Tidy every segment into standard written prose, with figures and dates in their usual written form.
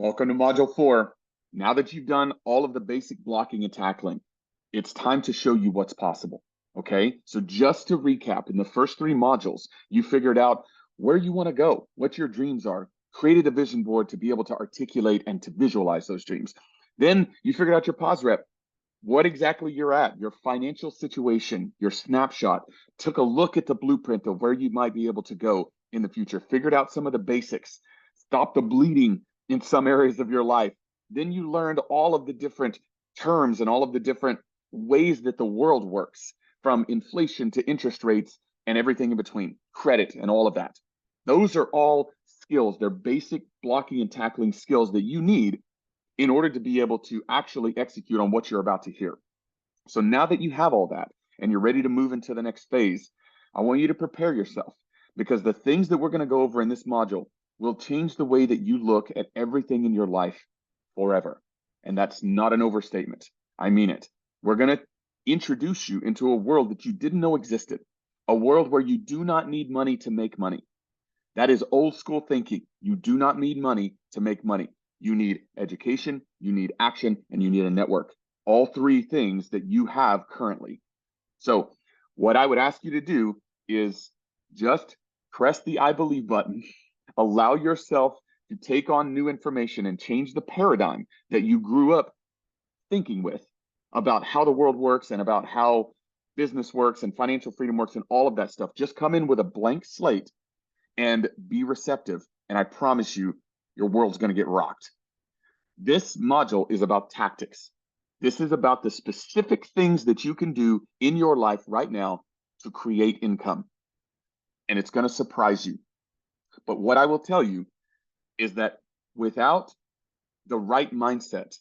Welcome to Module 4. Now that you've done all of the basic blocking and tackling, it's time to show you what's possible. Okay, so just to recap, in the first 3 modules, you figured out where you want to go, what your dreams are, created a vision board to be able to articulate and to visualize those dreams. Then you figured out your pause rep, what exactly you're at, your financial situation, your snapshot, took a look at the blueprint of where you might be able to go in the future, figured out some of the basics, stopped the bleeding in some areas of your life. Then you learned all of the different terms and all of the different ways that the world works, from inflation to interest rates and everything in between, credit and all of that. Those are all skills. They're basic blocking and tackling skills that you need in order to be able to actually execute on what you're about to hear. So now that you have all that and you're ready to move into the next phase, I want you to prepare yourself, because the things that we're going to go over in this module will change the way that you look at everything in your life forever. And that's not an overstatement. I mean it. We're going to introduce you into a world that you didn't know existed, a world where you do not need money to make money. That is old school thinking. You do not need money to make money. You need education, you need action, and you need a network. All 3 things that you have currently. So what I would ask you to do is just press the I believe button, allow yourself to take on new information and change the paradigm that you grew up thinking with about how the world works and about how business works and financial freedom works and all of that stuff. Just come in with a blank slate and be receptive. And I promise you, your world's going to get rocked. This module is about tactics. This is about the specific things that you can do in your life right now to create income. And it's going to surprise you. But what I will tell you is that without the right mindset,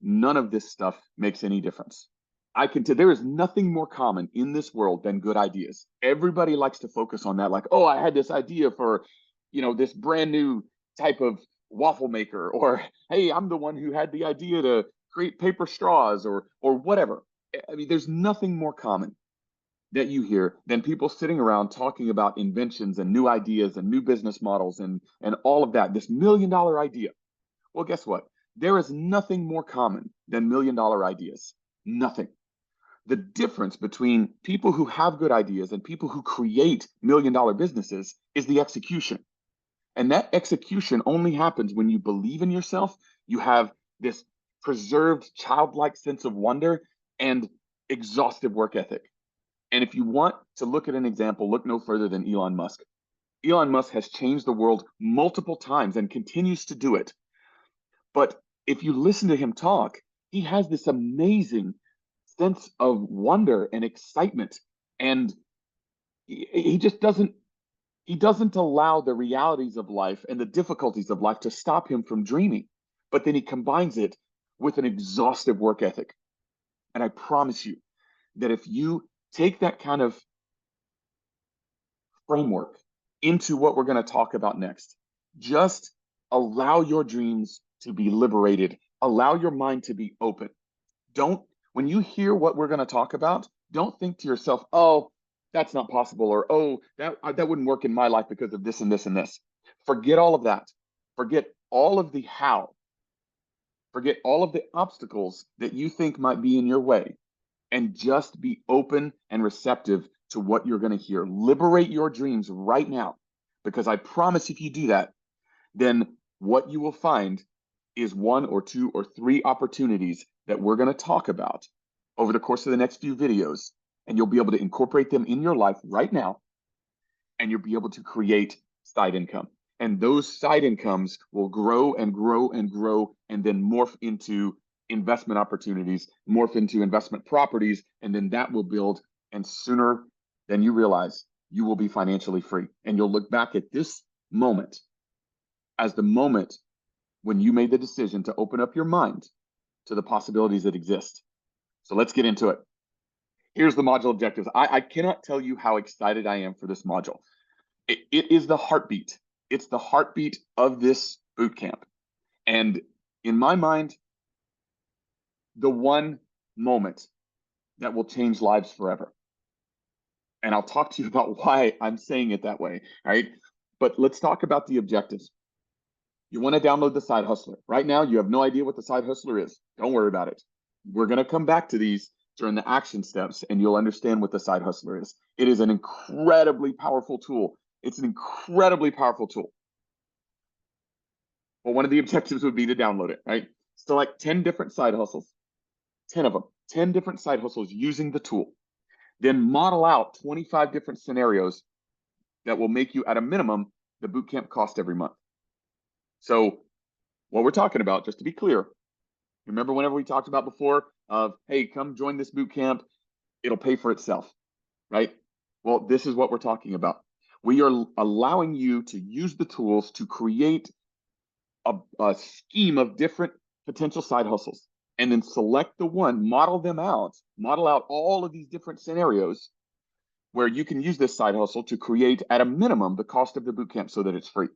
none of this stuff makes any difference. There is nothing more common in this world than good ideas. Everybody likes to focus on that, like, oh, I had this idea for, this brand new type of waffle maker, or hey, I'm the one who had the idea to create paper straws, or whatever. I mean, there's nothing more common that you hear than people sitting around talking about inventions and new ideas and new business models and all of that, this $1 million idea. Well, guess what? There is nothing more common than $1 million ideas. Nothing. The difference between people who have good ideas and people who create $1 million businesses is the execution. And that execution only happens when you believe in yourself, you have this preserved childlike sense of wonder and exhaustive work ethic. And if you want to look at an example, look no further than Elon Musk. Elon Musk has changed the world multiple times and continues to do it. But if you listen to him talk, he has this amazing sense of wonder and excitement. And he just doesn't allow the realities of life and the difficulties of life to stop him from dreaming. But then he combines it with an exhaustive work ethic. And I promise you that if you take that kind of framework into what we're going to talk about next, just allow your dreams to be liberated, allow your mind to be open. When you hear what we're going to talk about, don't think to yourself, oh, that's not possible, or oh, that wouldn't work in my life because of this and this and this. Forget all of that. Forget all of the how. Forget all of the obstacles that you think might be in your way, and just be open and receptive to what you're going to hear. Liberate your dreams right now, because I promise if you do that, then what you will find is 1 or 2 or 3 opportunities that we're going to talk about over the course of the next few videos, and you'll be able to incorporate them in your life right now, and you'll be able to create side income. And those side incomes will grow and grow and grow, and then morph into investment opportunities, morph into investment properties, and then that will build. And sooner than you realize, you will be financially free. And you'll look back at this moment as the moment when you made the decision to open up your mind to the possibilities that exist. So let's get into it. Here's the module objectives. I cannot tell you how excited I am for this module. It is the heartbeat. It's the heartbeat of this boot camp. And in my mind, the one moment that will change lives forever. And I'll talk to you about why I'm saying it that way, right? But let's talk about the objectives. You want to download the Side Hustler. Right now, you have no idea what the Side Hustler is. Don't worry about it. We're going to come back to these during the action steps, and you'll understand what the Side Hustler is. It is an incredibly powerful tool. It's an incredibly powerful tool. Well, one of the objectives would be to download it, right? Select 10 different side hustles, 10 of them, 10 different side hustles using the tool. Then model out 25 different scenarios that will make you, at a minimum, the bootcamp cost every month. So what we're talking about, just to be clear, remember whenever we talked about before of, hey, come join this bootcamp, it'll pay for itself, right? Well, this is what we're talking about. We are allowing you to use the tools to create a scheme of different potential side hustles, and then select the one, model them out, model out all of these different scenarios where you can use this side hustle to create, at a minimum, the cost of the bootcamp so that it's free,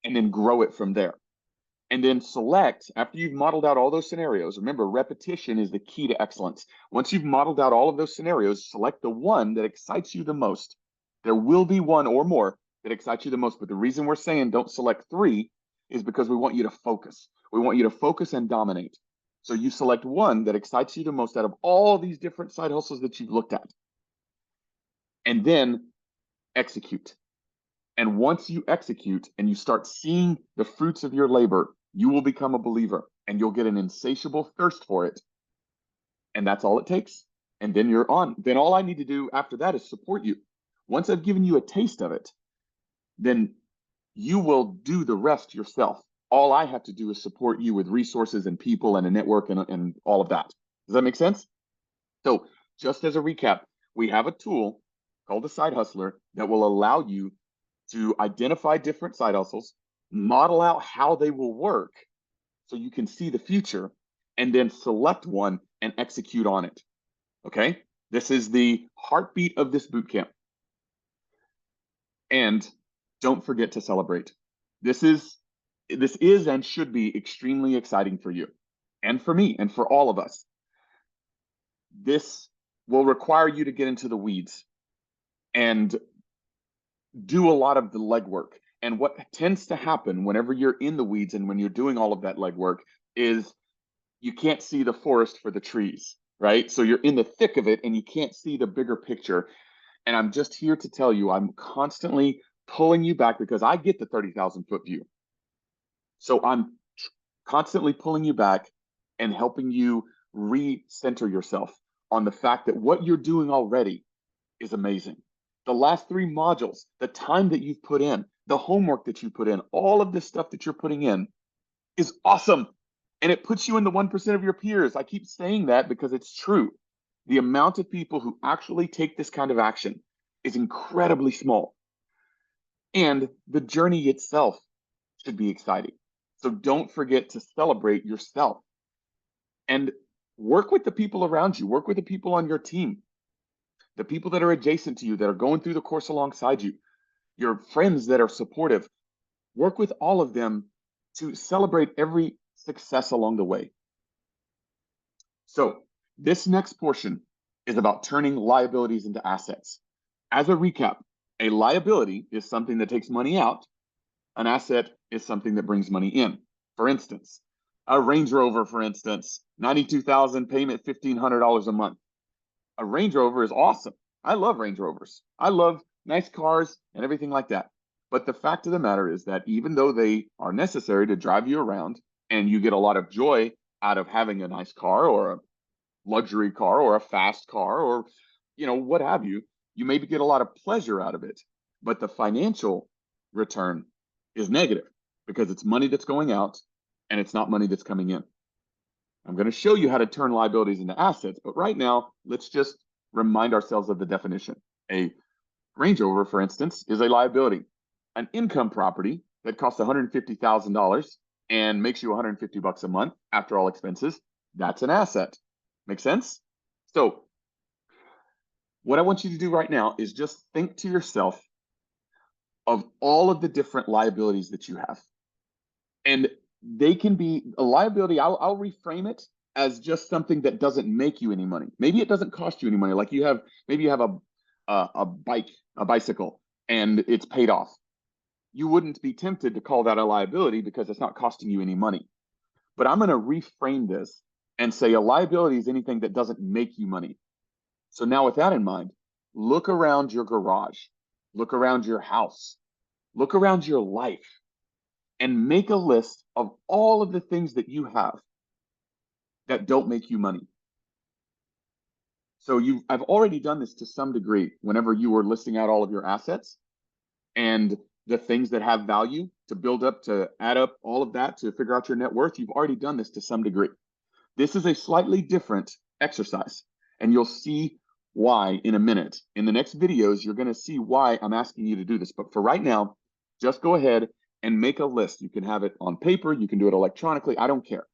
and then grow it from there. And then select, after you've modeled out all those scenarios, remember, repetition is the key to excellence. Once you've modeled out all of those scenarios, select the one that excites you the most. There will be one or more that excites you the most, but the reason we're saying don't select 3 is because we want you to focus. We want you to focus and dominate. So you select one that excites you the most out of all these different side hustles that you've looked at, and then execute. And once you execute and you start seeing the fruits of your labor, you will become a believer and you'll get an insatiable thirst for it. And that's all it takes. And then you're on. Then all I need to do after that is support you. Once I've given you a taste of it, then you will do the rest yourself. All I have to do is support you with resources and people and a network and all of that. Does that make sense? So just as a recap, we have a tool called the Side Hustler that will allow you to identify different side hustles, model out how they will work so you can see the future, and then select one and execute on it. Okay? This is the heartbeat of this bootcamp. And don't forget to celebrate. This is and should be extremely exciting for you and for me and for all of us. This will require you to get into the weeds and do a lot of the legwork. And what tends to happen whenever you're in the weeds and when you're doing all of that legwork is you can't see the forest for the trees, right? So you're in the thick of it and you can't see the bigger picture. And I'm just here to tell you, I'm constantly pulling you back because I get the 30,000 foot view. So I'm constantly pulling you back and helping you recenter yourself on the fact that what you're doing already is amazing. The last 3 modules, the time that you've put in, the homework that you put in, all of this stuff that you're putting in is awesome. And it puts you in the 1% of your peers. I keep saying that because it's true. The amount of people who actually take this kind of action is incredibly small. And the journey itself should be exciting. So don't forget to celebrate yourself and work with the people around you, work with the people on your team, the people that are adjacent to you, that are going through the course alongside you, your friends that are supportive. Work with all of them to celebrate every success along the way. So this next portion is about turning liabilities into assets. As a recap, a liability is something that takes money out. An asset is something that brings money in. For instance, a Range Rover, for instance, $92,000 payment, $1,500 a month. A Range Rover is awesome. I love Range Rovers. I love nice cars and everything like that. But the fact of the matter is that even though they are necessary to drive you around and you get a lot of joy out of having a nice car or a luxury car or a fast car or, what have you, you maybe get a lot of pleasure out of it. But the financial return is negative because it's money that's going out and it's not money that's coming in. I'm going to show you how to turn liabilities into assets, but right now, let's just remind ourselves of the definition. A Range Rover, for instance, is a liability. An income property that costs $150,000 and makes you $150 a month after all expenses, that's an asset. Make sense? So what I want you to do right now is just think to yourself of all of the different liabilities that you have. And they can be a liability. I'll reframe it as just something that doesn't make you any money. Maybe it doesn't cost you any money. Like maybe you have a bicycle and it's paid off. you wouldn't be tempted to call that a liability because it's not costing you any money. But I'm going to reframe this and say a liability is anything that doesn't make you money. So now with that in mind, look around your garage, look around your house, look around your life, and make a list of all of the things that you have that don't make you money. So I've already done this to some degree whenever you were listing out all of your assets and the things that have value to build up, to add up all of that to figure out your net worth. You've already done this to some degree. This is a slightly different exercise, and you'll see why in a minute. In the next videos, you're going to see why I'm asking you to do this. But for right now, just go ahead and make a list. You can have it on paper, you can do it electronically, I don't care.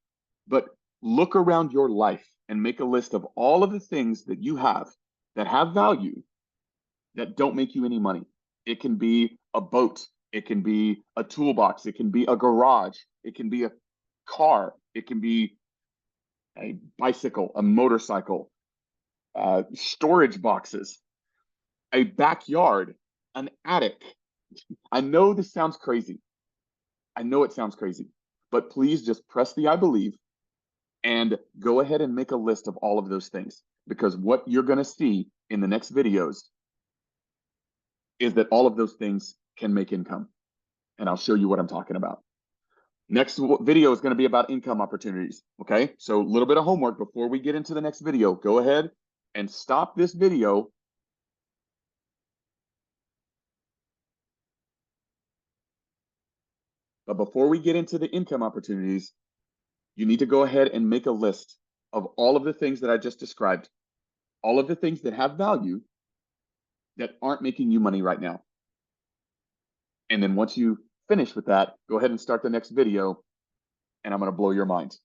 But look around your life and make a list of all of the things that you have that have value that don't make you any money. It can be a boat, it can be a toolbox, it can be a garage, it can be a car, it can be a bicycle, a motorcycle, storage boxes, a backyard, an attic. I know this sounds crazy. I know it sounds crazy, but please just press the I believe and go ahead and make a list of all of those things, because what you're going to see in the next videos is that all of those things can make income. And I'll show you what I'm talking about. Next video is going to be about income opportunities. Okay, so a little bit of homework before we get into the next video. Go ahead and stop this video. But before we get into the income opportunities, you need to go ahead and make a list of all of the things that I just described, all of the things that have value that aren't making you money right now. And then once you finish with that, go ahead and start the next video, and I'm going to blow your mind.